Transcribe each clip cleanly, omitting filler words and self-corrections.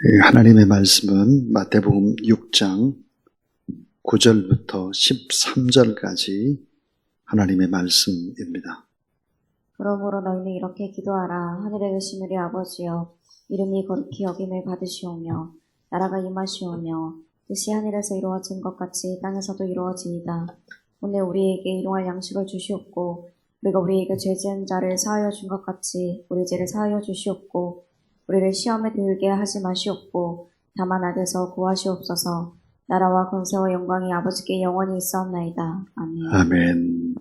하나님의 말씀은 마태복음 6장 9절부터 13절까지 하나님의 말씀입니다. 그러므로 너희는 이렇게 기도하라. 하늘에 계신 우리 아버지여, 이름이 거룩히 여김을 받으시오며 나라가 임하시오며 뜻이 하늘에서 이루어진 것 같이 땅에서도 이루어지이다. 오늘 우리에게 일용할 양식을 주시옵고, 우리가 우리에게 죄 지은 자를 사하여 준 것 같이 우리 죄를 사하여 주시옵고, 우리를 시험에 들게 하지 마시옵고 다만 악에서 구하시옵소서. 나라와 권세와 영광이 아버지께 영원히 있사옵나이다. 아멘. 아멘.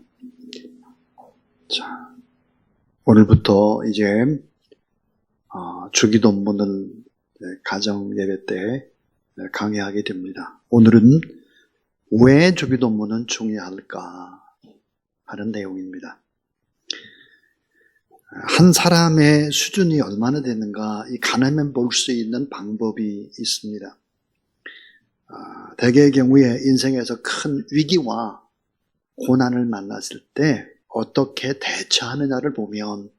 자, 오늘부터 이제 주기도문을 가정 예배 때 강의하게 됩니다. 오늘은 왜 주기도문은 중요할까 하는 내용입니다. 한 사람의 수준이 얼마나 되는가 가늠해 볼 수 있는 방법이 있습니다. 대개의 경우에 인생에서 큰 위기와 고난을 만났을 때 어떻게 대처하느냐를 보면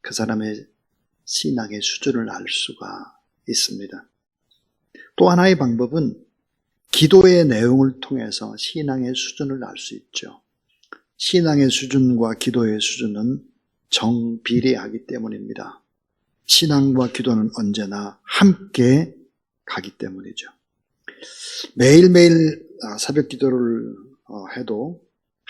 그 사람의 신앙의 수준을 알 수가 있습니다. 또 하나의 방법은 기도의 내용을 통해서 신앙의 수준을 알 수 있죠. 신앙의 수준과 기도의 수준은 정비례하기 때문입니다. 신앙과 기도는 언제나 함께 가기 때문이죠. 매일매일 새벽 기도를 해도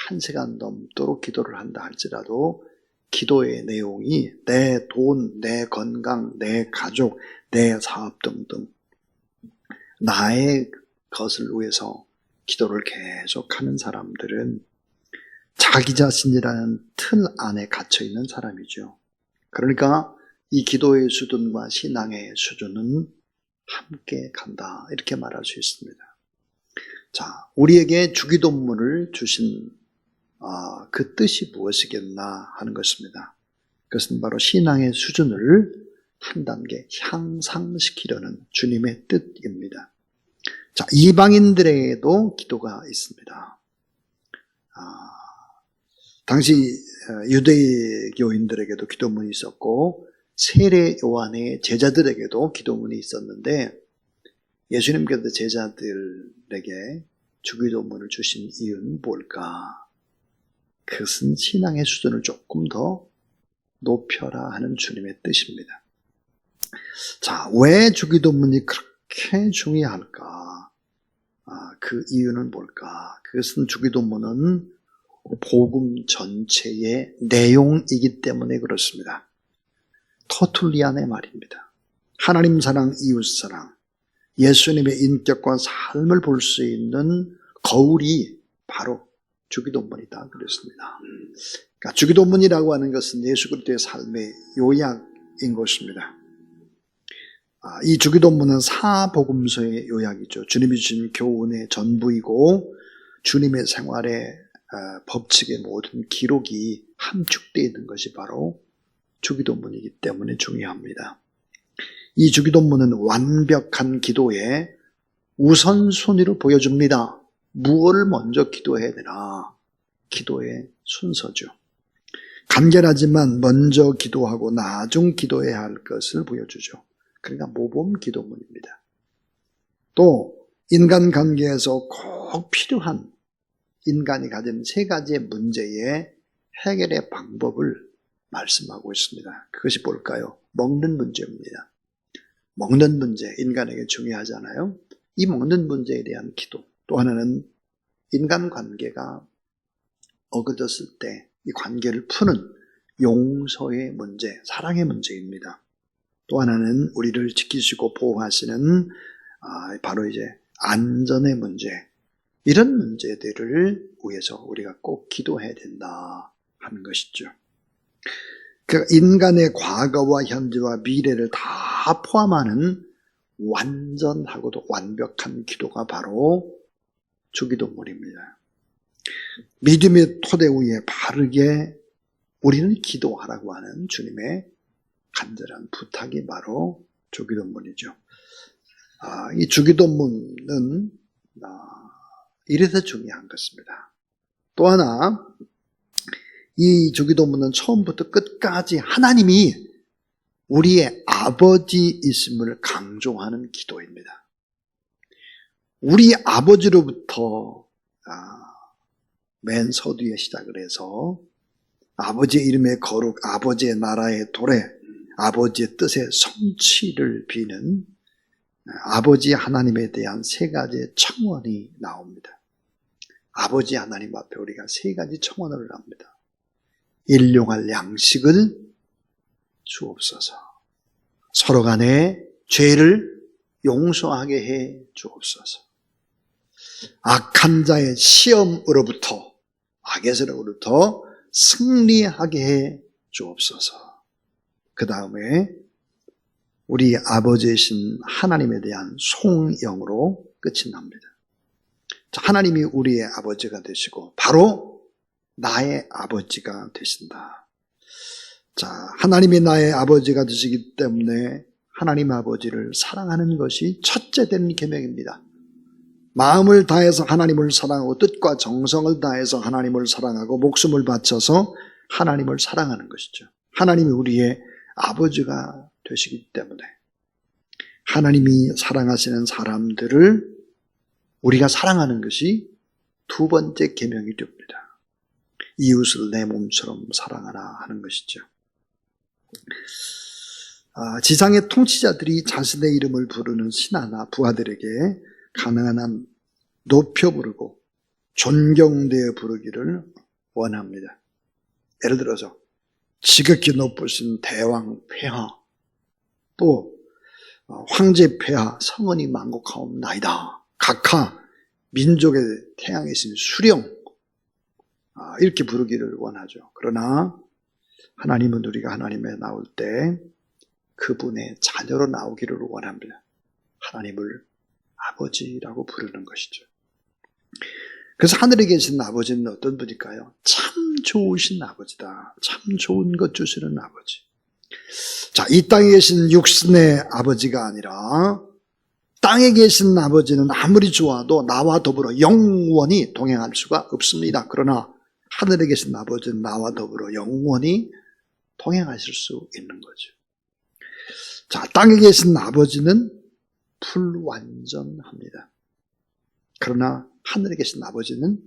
1시간 넘도록 기도를 한다 할지라도 기도의 내용이 내 돈, 내 건강, 내 가족, 내 사업 등등 나의 것을 위해서 기도를 계속하는 사람들은 자기 자신이라는 틀 안에 갇혀있는 사람이죠. 그러니까 이 기도의 수준과 신앙의 수준은 함께 간다 이렇게 말할 수 있습니다. 자, 우리에게 주기도문을 주신 그 뜻이 무엇이겠나 하는 것입니다. 그것은 바로 신앙의 수준을 한 단계 향상시키려는 주님의 뜻입니다. 자, 이방인들에게도 기도가 있습니다. 당시 유대교인들에게도 기도문이 있었고 세례 요한의 제자들에게도 기도문이 있었는데 예수님께서 제자들에게 주기도문을 주신 이유는 뭘까? 그것은 신앙의 수준을 조금 더 높여라 하는 주님의 뜻입니다. 자, 왜 주기도문이 그렇게 중요할까? 그 이유는 뭘까? 그것은 주기도문은 복음 전체의 내용이기 때문에 그렇습니다. 터툴리안의 말입니다. 하나님 사랑, 이웃 사랑, 예수님의 인격과 삶을 볼 수 있는 거울이 바로 주기도문이다 그랬습니다. 그러니까 주기도문이라고 하는 것은 예수 그리스도의 삶의 요약인 것입니다. 이 주기도문은 사복음서의 요약이죠. 주님이 주신 교훈의 전부이고 주님의 생활의 법칙의 모든 기록이 함축되어 있는 것이 바로 주기도문이기 때문에 중요합니다. 이 주기도문은 완벽한 기도의 우선순위를 보여줍니다. 무엇을 먼저 기도해야 되나? 기도의 순서죠. 간결하지만 먼저 기도하고 나중 기도해야 할 것을 보여주죠. 그러니까 모범 기도문입니다. 또 인간관계에서 꼭 필요한 인간이 가진 3가지의 문제의 해결의 방법을 말씀하고 있습니다. 그것이 뭘까요? 먹는 문제입니다. 먹는 문제, 인간에게 중요하잖아요. 이 먹는 문제에 대한 기도. 또 하나는 인간관계가 어긋졌을 때 이 관계를 푸는 용서의 문제, 사랑의 문제입니다. 또 하나는 우리를 지키시고 보호하시는 바로 이제 안전의 문제. 이런 문제들을 위해서 우리가 꼭 기도해야 된다 하는 것이죠. 그 인간의 과거와 현재와 미래를 다 포함하는 완전하고도 완벽한 기도가 바로 주기도문입니다. 믿음의 토대 위에 바르게 우리는 기도하라고 하는 주님의 간절한 부탁이 바로 주기도문이죠. 이 주기도문은 이래서 중요한 것입니다. 또 하나, 이 주기도문은 처음부터 끝까지 하나님이 우리의 아버지이심을 강조하는 기도입니다. 우리 아버지로부터 맨 서두에 시작을 해서 아버지의 이름의 거룩, 아버지의 나라의 도래, 아버지의 뜻의 성취를 비는 아버지 하나님에 대한 세 가지의 청원이 나옵니다. 아버지 하나님 앞에 우리가 세 가지 청원을 합니다. 일용할 양식을 주옵소서. 서로 간에 죄를 용서하게 해 주옵소서. 악한 자의 시험으로부터, 악에서로부터 승리하게 해 주옵소서. 그 다음에 우리 아버지이신 하나님에 대한 송영으로 끝이 납니다. 하나님이 우리의 아버지가 되시고 바로 나의 아버지가 되신다. 자, 하나님이 나의 아버지가 되시기 때문에 하나님 아버지를 사랑하는 것이 첫째 된 계명입니다. 마음을 다해서 하나님을 사랑하고 뜻과 정성을 다해서 하나님을 사랑하고 목숨을 바쳐서 하나님을 사랑하는 것이죠. 하나님이 우리의 아버지가 되시기 때문에 하나님이 사랑하시는 사람들을 우리가 사랑하는 것이 두 번째 계명이 됩니다. 이웃을 내 몸처럼 사랑하라 하는 것이죠. 지상의 통치자들이 자신의 이름을 부르는 신하나 부하들에게 가능한 한 높여 부르고 존경되어 부르기를 원합니다. 예를 들어서 지극히 높으신 대왕 폐하, 또 황제 폐하, 성은이 만국하옵나이다. 각하 민족의 태양이신 수령, 이렇게 부르기를 원하죠. 그러나 하나님은 우리가 하나님에 나올 때 그분의 자녀로 나오기를 원합니다. 하나님을 아버지라고 부르는 것이죠. 그래서 하늘에 계신 아버지는 어떤 분일까요? 참 좋으신 아버지다. 참 좋은 것 주시는 아버지. 자, 이 땅에 계신 육신의 아버지가 아니라 땅에 계신 아버지는 아무리 좋아도 나와 더불어 영원히 동행할 수가 없습니다. 그러나 하늘에 계신 아버지는 나와 더불어 영원히 동행하실 수 있는 거죠. 자, 땅에 계신 아버지는 불완전합니다. 그러나 하늘에 계신 아버지는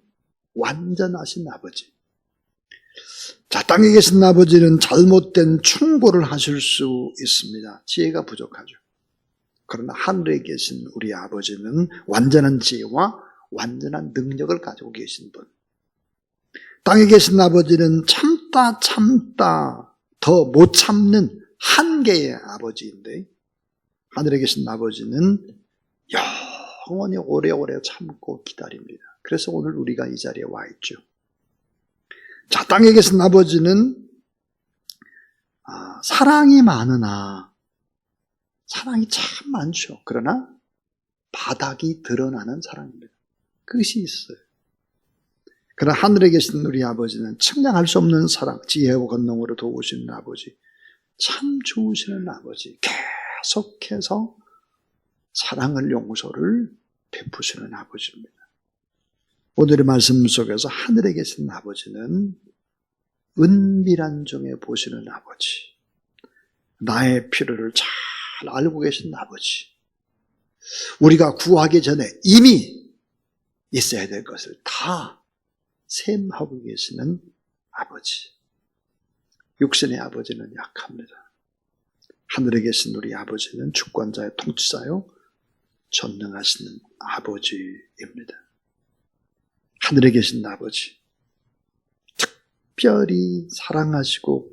완전하신 아버지. 자, 땅에 계신 아버지는 잘못된 충고를 하실 수 있습니다. 지혜가 부족하죠. 그러나 하늘에 계신 우리 아버지는 완전한 지혜와 완전한 능력을 가지고 계신 분. 땅에 계신 아버지는 참다 더 못 참는 한계의 아버지인데, 하늘에 계신 아버지는 영원히 오래오래 참고 기다립니다. 그래서 오늘 우리가 이 자리에 와 있죠. 자, 땅에 계신 아버지는 사랑이 많으나, 사랑이 참 많죠. 그러나 바닥이 드러나는 사랑입니다. 끝이 있어요. 그러나 하늘에 계신 우리 아버지는 측량할 수 없는 사랑, 지혜와 권능으로 도우시는 아버지, 참 좋으시는 아버지, 계속해서 사랑을, 용서를 베푸시는 아버지입니다. 오늘의 말씀 속에서 하늘에 계신 아버지는 은밀한 중에 보시는 아버지, 나의 필요를 잘 알고 계신 아버지, 우리가 구하기 전에 이미 있어야 될 것을 다 셈하고 계시는 아버지. 육신의 아버지는 약합니다. 하늘에 계신 우리 아버지는 주권자의 통치자요 전능하시는 아버지입니다. 하늘에 계신 아버지, 특별히 사랑하시고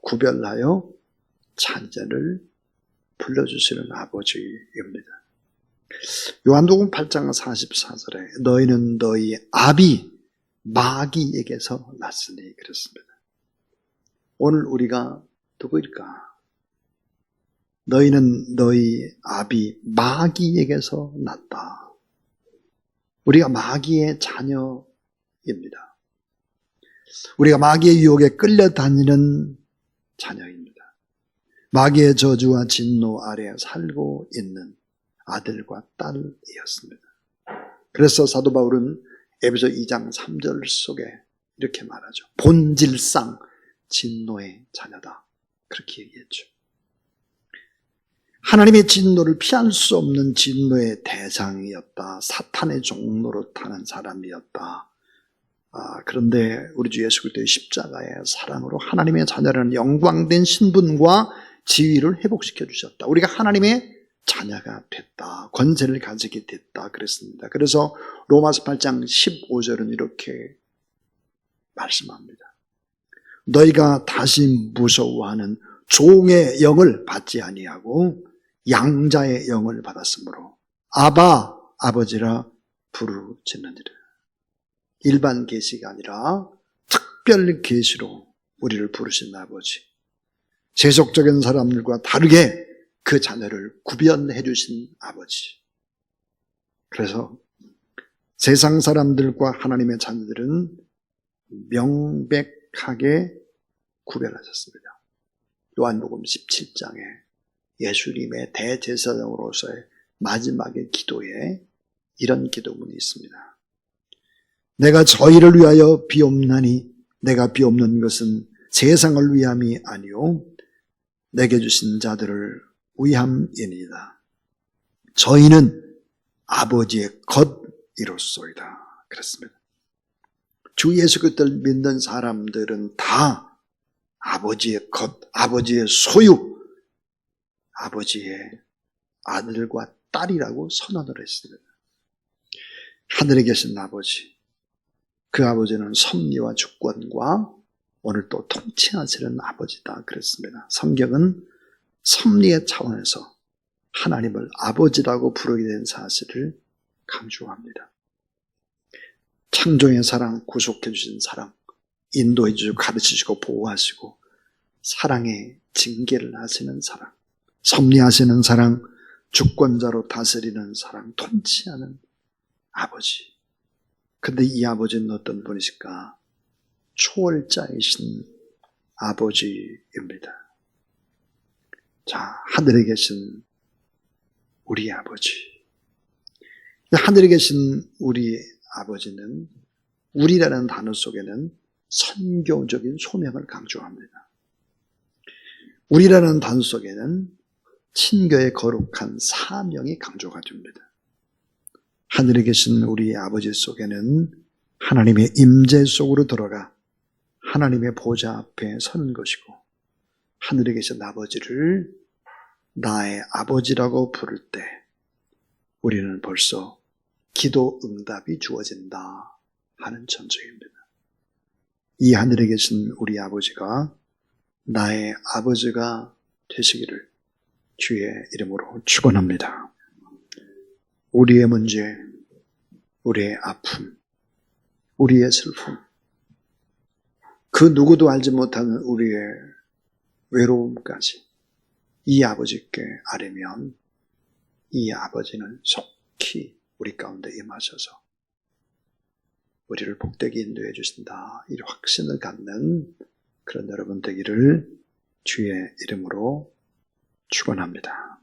구별하여 자녀를 불러주시는 아버지입니다. 요한복음 8장 44절에 너희는 너희 아비 마귀에게서 났으니 그랬습니다. 오늘 우리가 누구일까? 너희는 너희 아비 마귀에게서 났다. 우리가 마귀의 자녀입니다. 우리가 마귀의 유혹에 끌려다니는 자녀입니다. 마귀의 저주와 진노 아래 살고 있는 아들과 딸이었습니다. 그래서 사도 바울은 에베소 2장 3절 속에 이렇게 말하죠. 본질상 진노의 자녀다. 그렇게 얘기했죠. 하나님의 진노를 피할 수 없는 진노의 대상이었다. 사탄의 종로로 타는 사람이었다. 그런데 우리 주 예수 그리스도의 십자가의 사랑으로 하나님의 자녀라는 영광된 신분과 지위를 회복시켜 주셨다. 우리가 하나님의 자녀가 됐다. 권세를 가지게 됐다. 그랬습니다. 그래서 로마서 8장 15절은 이렇게 말씀합니다. 너희가 다시 무서워하는 종의 영을 받지 아니하고 양자의 영을 받았으므로 아바 아버지라 부르짖느니라. 일반 계시가 아니라 특별 계시로 우리를 부르신 아버지. 세속적인 사람들과 다르게 그 자녀를 구별해 주신 아버지. 그래서 세상 사람들과 하나님의 자녀들은 명백하게 구별하셨습니다. 요한복음 17장에 예수님의 대제사장으로서의 마지막의 기도에 이런 기도문이 있습니다. 내가 저희를 위하여 비옵나니 내가 비옵는 것은 세상을 위함이 아니요 내게 주신 자들을 위함이니이다. 저희는 아버지의 것이로소이다. 그렇습니다. 주 예수 그리스도를 믿는 사람들은 다 아버지의 것, 아버지의 소유, 아버지의 아들과 딸이라고 선언을 했습니다. 하늘에 계신 아버지, 그 아버지는 섭리와 주권과 오늘 또 통치하시는 아버지다 그랬습니다. 성경은 섭리의 차원에서 하나님을 아버지라고 부르게 된 사실을 강조합니다. 창조의 사랑, 구속해 주신 사랑, 인도해 주시고 가르치시고 보호하시고 사랑의 징계를 하시는 사랑, 섭리하시는 사랑, 주권자로 다스리는 사랑, 통치하는 아버지. 근데 이 아버지는 어떤 분이실까? 초월자이신 아버지입니다. 자, 하늘에 계신 우리 아버지. 하늘에 계신 우리 아버지는 우리라는 단어 속에는 선교적인 소명을 강조합니다. 우리라는 단어 속에는 친교의 거룩한 사명이 강조가 됩니다. 하늘에 계신 우리 아버지 속에는 하나님의 임재 속으로 들어가 하나님의 보좌 앞에 서는 것이고 하늘에 계신 아버지를 나의 아버지라고 부를 때 우리는 벌써 기도 응답이 주어진다 하는 전제입니다. 이 하늘에 계신 우리 아버지가 나의 아버지가 되시기를 주의 이름으로 축원합니다. 우리의 문제, 우리의 아픔, 우리의 슬픔, 그 누구도 알지 못하는 우리의 외로움까지 이 아버지께 아뢰면 이 아버지는 속히 우리 가운데 임하셔서 우리를 복되게 인도해 주신다. 이 확신을 갖는 그런 여러분 되기를 주의 이름으로 축원합니다.